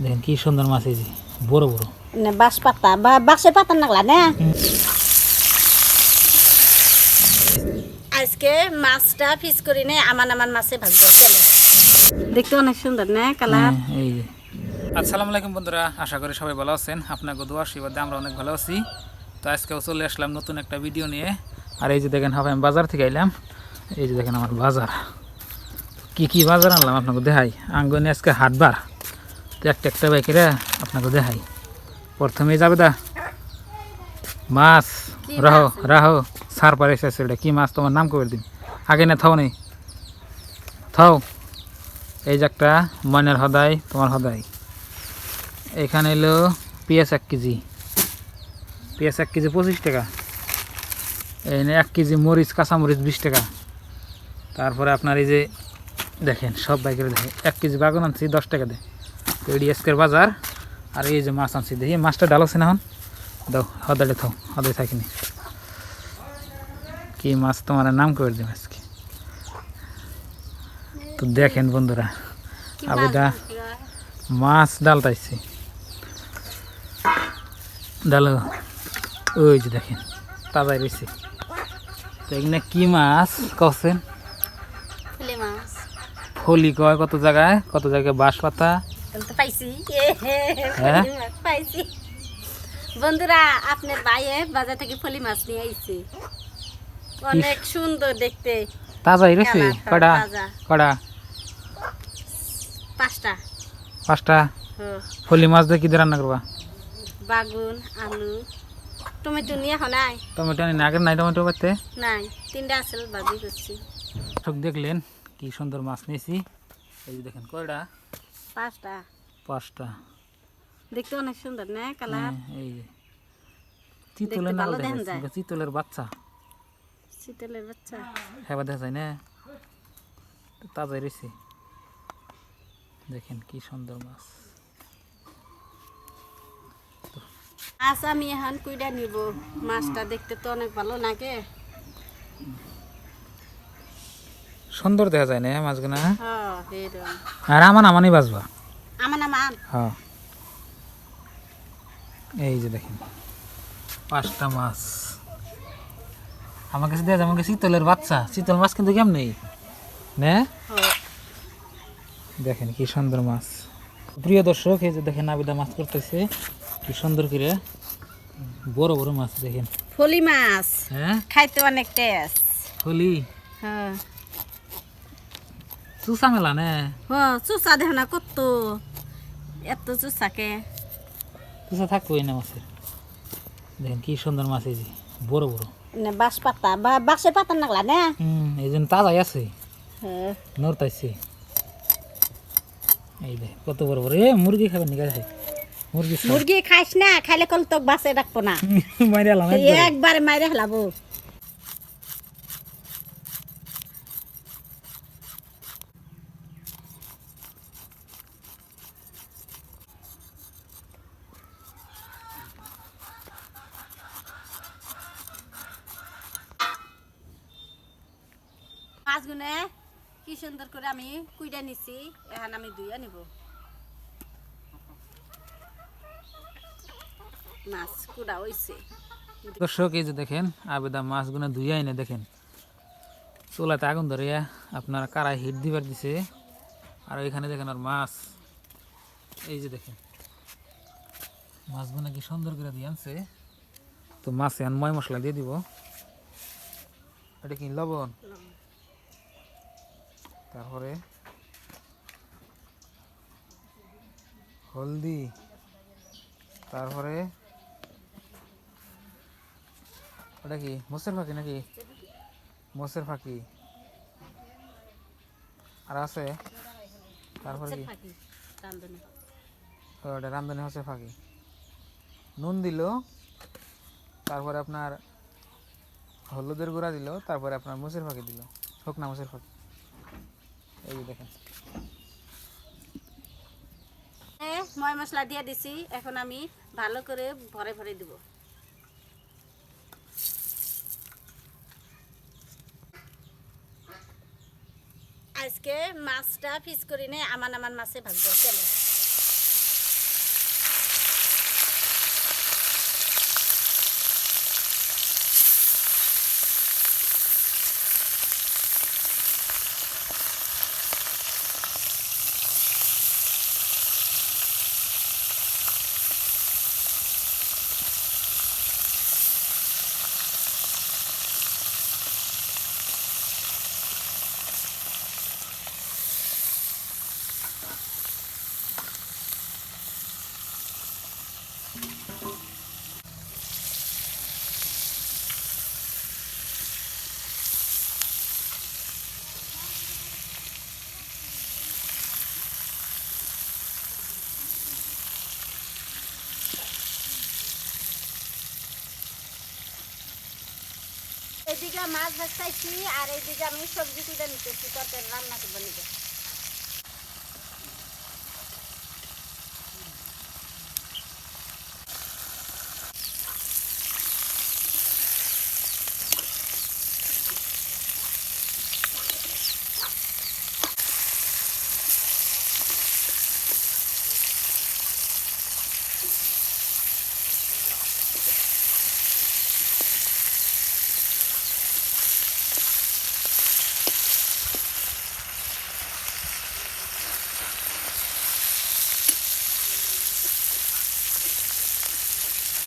দেখেন কি সুন্দর মাছ, এই যে বড় বড় বাঁশ পাতা বা বাঁশের পাতা নাগলা না। আজকে মাছটা ফিস করি নে আমান মাছে ভাগ্য চলে। দেখতে অনেক সুন্দর না কালার। এই যে আসসালামু আলাইকুম বন্ধুরা, আশা করি সবাই ভালো আছেন। আপনাকে দোয়া আশীর্বাদে আমরা অনেক ভালো আছি। তো আজকেও চলে আসলাম নতুন একটা ভিডিও নিয়ে। আর এই যে দেখেন আমি বাজার থেকে আইলাম। এই যে দেখেন আমার বাজার, কি কি বাজার আনলাম আপনাকে দেখাই। আঙ্গনে আজকে হাটবার, তো একটা বাইকেরা আপনাকে দেখাই। প্রথমে যাবে দা মাছ রাহো রাহো সার পারেছে সেটা কি মাছ তোমার নাম করে দিন আগে না থাও নেই থাও। এই যে একটা ময়নার হদাই, তোমার হদাই। এখানে এলো পেঁয়াজ 1 কেজি, পেঁয়াজ 1 কেজি 25 টাকা। এই 1 কেজি মরিচ, কাঁচা মরিচ 20 টাকা। তারপরে আপনার এই যে দেখেন সব বাইকের দেখে 1 কেজি বাগুন আনছি 10 টাকা দেয়। তো এটি আজকের বাজার। আর এই যে মাছ আনছি, দেখি মাছটা ডালছে না এখন দাও, হদাইটা থাও, হদাই থাকিনি। কি মাছ তোমার নাম করে দিন আজকে। তো দেখেন বন্ধুরা, আবেদা মাছ ডালটাইছে ডালো, ওই যে দেখেন তাজাই রয়েছে। তো এখানে কি মাছ কছেন? ফলি কয় কত জায়গায় বাঁশ পাতা পাইছি। হ্যাঁ পাইছি বন্ধুরা, আপনার ভাইয়ে বাজার থেকে ফলি মাছ নিয়ে আইছে। অনেক সুন্দর দেখতে, তাজাই রয়েছে। কড়া কড়া পাঁচটা ফলি মাছ দিয়ে কি দিয়ে রান্না করবা? বাগুন, আলু, টমেটো নিয়ে নাই। টমেটো আনি না, আগের নাই টমেটো করতে নাই, 3টা আছে ভাজি করছি। সব দেখলেন কি সুন্দর মাছ নিয়েছি। এই যে দেখেন কয়টা, 5টা। দেখতে অনেক সুন্দর না কালার। এই যে চিতলের নাল দেখেন, চিতলের বাচ্চা, শীতলের বাচ্চা হেবা দেখা যায় না, তাজাই রয়েছে। দেখেন কি সুন্দর মাছ। মাছ আমি এখন কুইডা নিব। মাছটা দেখতে তো অনেক ভালো লাগে, সুন্দর দেখা যায় না মাছগুনা। হ্যাঁ আর আমানই বাজবা। আমান হ্যাঁ এই যে দেখেন 5টা মাছ আমার কাছে দেওয়া যায়। আমার কাছে চিতলের বাচ্চা, চিতল মাছ কিন্তু কেমন নেই না। দেখেন কি সুন্দর মাছ। প্রিয় দর্শক, এই যে দেখেন আবিদা মাছ করতেছে কি সুন্দর করে, বড় বড় মাছ দেখেন। ফলি মাছ, হ্যাঁ খাইতে অনেক টেস্ট। ফলি হ্যাঁ চুষা মেলা না, চুষা দেখ না কত, এত চুষাকে চুষা থাকবোই না মাছের। দেখেন কি সুন্দর মাছ, এই যে বড় বড় বাঁশ পাতা বা বাঁশের পাতা নাগলা না। এই জন্য তাজাই আছে, হ্যাঁ নড়তাইছে। এই দেখ কত বড় বড়। মুরগি খাবেন নিকা যায়, মুরগি খাইস না, খাইলে কল তো বাঁচে রাখবো না, মাইরে এলাম একবারে মাইরে হেলাবো। মাছগুনে কি সুন্দর করে আমি কুইডা নিছি, এখন আমি ধুইয়া নিব। মাছ কুড়া হইছে। দর্শক, এই যে দেখেন আবেদা মাছগুলো ধুইয়া এনে দেখেন চুলাতে আগুন ধরিয়া আপনার কারাই হিট দিবার দিছে। আর ওইখানে দেখেন আর মাছ, এই যে দেখেন মাছগুলো কি সুন্দর করে দিয়ে আনছে। তো মাছে আন ময় মশলা দিয়ে দিব। এটা কি লবণ, তারপরে হলদি, তারপরে ওটা কি মোষের ফাঁকি নাকি, মোষের ফাঁকি আর আছে। তারপরে কি ওটা রান্ধনি হচ্ছে ফাঁকি। নুন দিল, তারপরে আপনার হলুদের গুঁড়া দিল, তারপরে আপনার মোষের ফাঁকি দিল, শুকনা মোষের ফাঁকি। এই যে দেখেন ময় মশলা দিয়ে দিছি, এখন আমি ভালো করে ভরে ভরে দিব। আজকে মাছটা ফিস করি নে আমান মাছে ভাগ্য চলে। এদিকে মাছ ভাজতেছি আর এইদিকে আমি সবজি তুলে নিতেছি তরকারি রান্না করবো নিজে।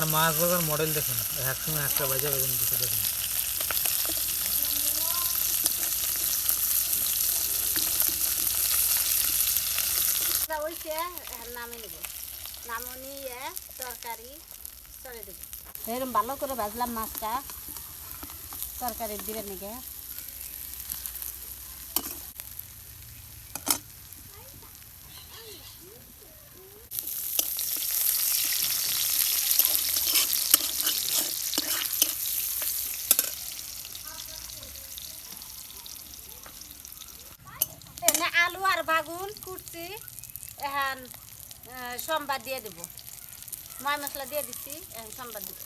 আর মাছ ভাজার মডেল দেখুন, একসঙ্গে একটা বাজে বেগুন দিতে দেখুন। ওইছে নামে নেব, নামও নিয়ে তরকারি চলে দেবো। এরকম ভালো করে ভাজলাম মাছটা তরকারি দিবে নাকি। এনে আলু আর বাগুন কুটছি, এখন সোমবার দিয়ে দেবো। ময় মশলা দিয়ে দিচ্ছি, এখন সোমবার দেবো।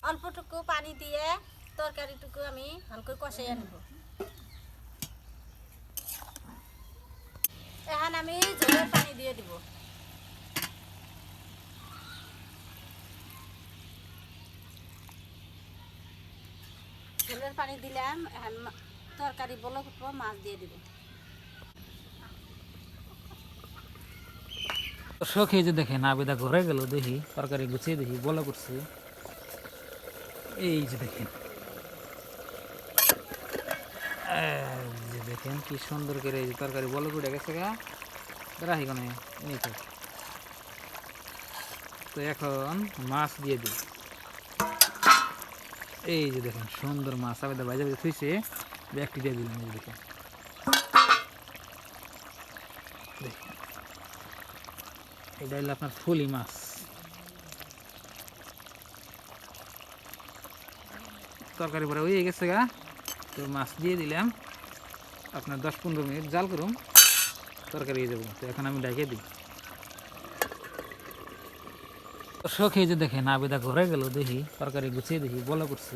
অল্পটুকু পানি দিয়ে তরকারিটুকু আমি হালকা কষাইয়া নেব। এখন আমি ঝোলের পানি দিয়ে দিব। ঝোলের পানি দিলাম, এখন তরকারি বলক উঠবো, মাছ দিয়ে দিব। দর্শক এই যে দেখেন আবেদা ঘরে গেল, দেখি তরকারি গুছিয়ে দেখি বলা করছে। এই যে দেখেন, এই যে দেখেন কি সুন্দর করে এই যে তরকারি বলক উঠে গেছে গা, রাহি কোনে নিয়ে থাক। তো এখন মাছ দিয়ে দিই। এই যে দেখেন সুন্দর মাছ আবেদা বাজে বাজে থুইছে, ব্যাগটি দিয়ে দিলাম। এই দেখেন এটা হলো আপনার ফুলি মাছ। তরকারি পরে হয়ে গেছে গা, তো মাছ দিয়ে দিলাম। আপনার 10-15 মিনিট জাল করুন, তরকারি হয়ে যাবো। তো এখন আমি ডাইকে দিই। দর্শক এই যে দেখেন আবেদা ঘরে গেল, দেখি তরকারি গুছিয়ে দেখি বলা করছে।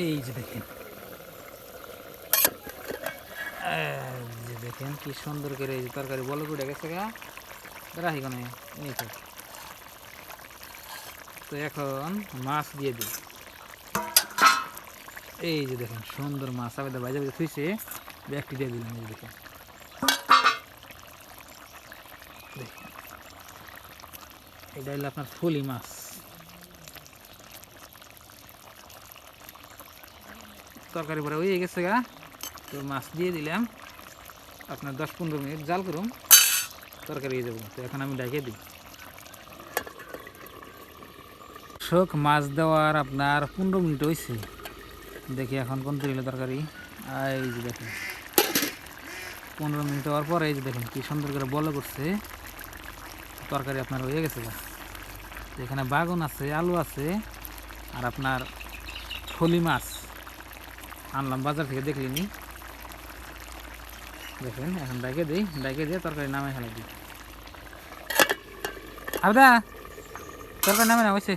এই যে দেখেন, এই যে দেখেন কি সুন্দর করে এই যে তরকারি বলা উঠে গেছে গা, রাহি কোনে নিয়ে থাক। তো এখন মাছ দিয়ে দিই। এই যে দেখেন সুন্দর মাছ আবেদা বাজে বাজে থুইছে, ব্যাগটি দিয়ে দিলাম। এই দেখেন এটা হলো আপনার ফুলি মাছ। তরকারি পরে হয়ে গেছে গা, তো মাছ দিয়ে দিলাম। আপনার 10-15 মিনিট জাল করুন, তরকারি হয়ে যাবো। তো এখন আমি ডাইকে দিই। শোক মাছ দেওয়ার আপনার 15 মিনিট হয়েছে, দেখি এখন কোন তৈরি তরকারি। এই যে দেখেন 15 মিনিট হওয়ার পরে এই যে দেখেন কি সুন্দর করে বল করছে, তরকারি আপনার হয়ে গেছে গা। এখানে বাগুন আছে, আলু আছে, আর আপনার ফলি মাছ আনলাম বাজার থেকে, দেখলিনি। দেখেন এখন ডাইকে দিই, ডাইকে দিয়ে তরকারি নামে ফেলা দিই। আবদা তরকারি নামে না হয়েছে।